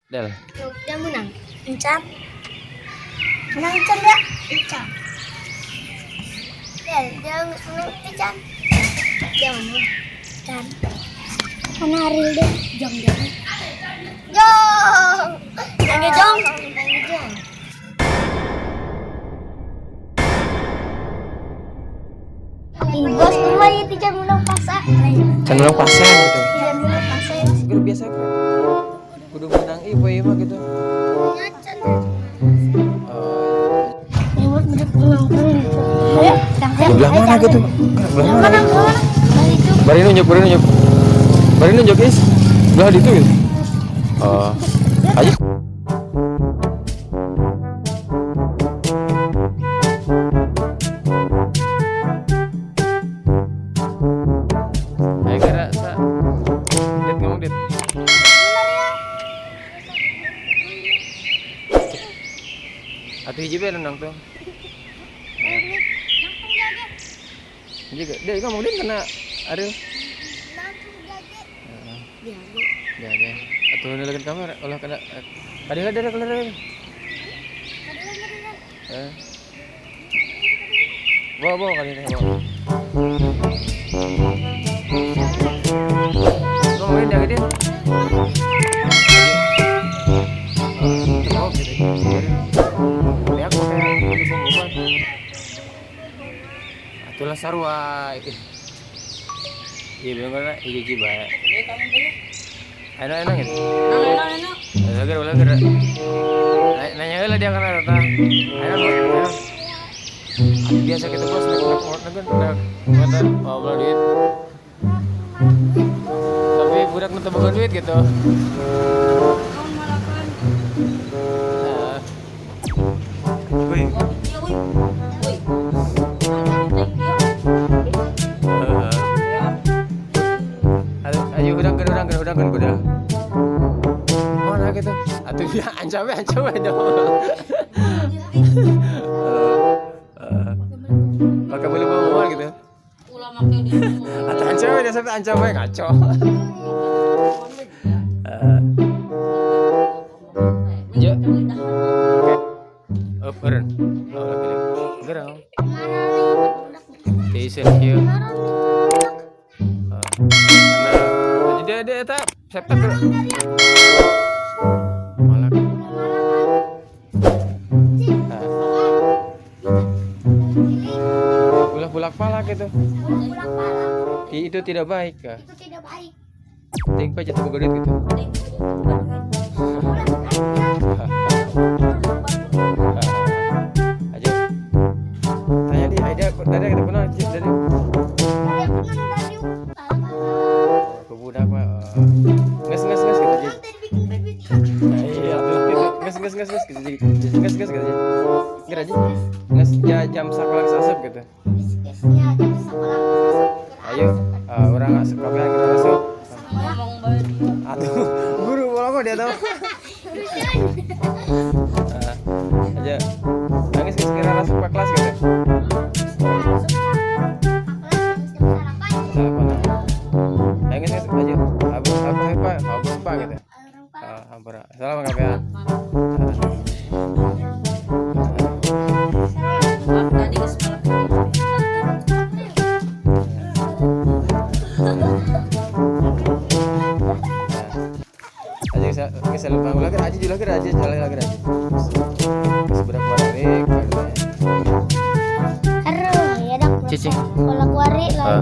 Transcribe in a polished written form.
Del. Dia menang. Encam. Menang encam ya? Encam. Dia menang encam. Dia menang. Encam. Mana Ariel deh? Jong deh. Jong. Yang Jong. Yang Jong. Bos mulai tidak mulai pasar. Cenderung pasien gitu. Tidak mulai pasar. Gue biasa kan. Kudu menang ieu mah gitu. Nyacan. Oh. Ribut bener menang gitu. Ayo, Belah mana gitu? Belah mana? Bari nunjuk. Bari nunjuk, guys. Belah di itu gitu. Oh. Ayo. Ayo gerak, Sa. Dit ngomong, Dit. Atuh hiji bae nang tuh. Juga, dia ngomong dia kena Ariel. Ya. Atuh nulakeun kamera, ulah kena. Kadieu ada keluar. Bawa kali ini bawa. Ngomongin dia dia. Dia aku kayak ini pembukaan. Atulah sarua. Iya bener kan, iya bae. Enak gitu. Enak. Ulah. Nanya heula dia kana eta. Enak. Biasa kita bos nak ngobrol duit. Tapi budak nu teu boga duit gitu. Ayo udang kuda. Mana gitu? Atuh ya ancam dong. Pakai bulu bawaan gitu. Ulah make di. Atau ancam dia sampai ancam we ngaco. Ya. Uperen. Gerang. Deisen kieu. Jadi dia eta sepet malak. Bulak palak gitu. Itu tidak baik kah? Itu tidak baik. Ting pa jatuh boga duit gitu. Aja. Tanya di ada kita pernah dari. Budak mah. Nges gitu aja. Iya, nges gitu aja. Ngira aja. Nges jam sekolah sasep gitu. Ayo, orang sekolah kita masuk. Ngomong bae dia. Atuh, guru bola kok dia tahu. Aja. Nangis kira masuk ke kelas gitu. Nangis aja. Apa gitu. Hampura. Salam kabean. Tadi ke sekolah. Aja lupa lagi aja. Seberapa hari katanya. Aduh, ya dak. Cicing. Kalau kuari lah.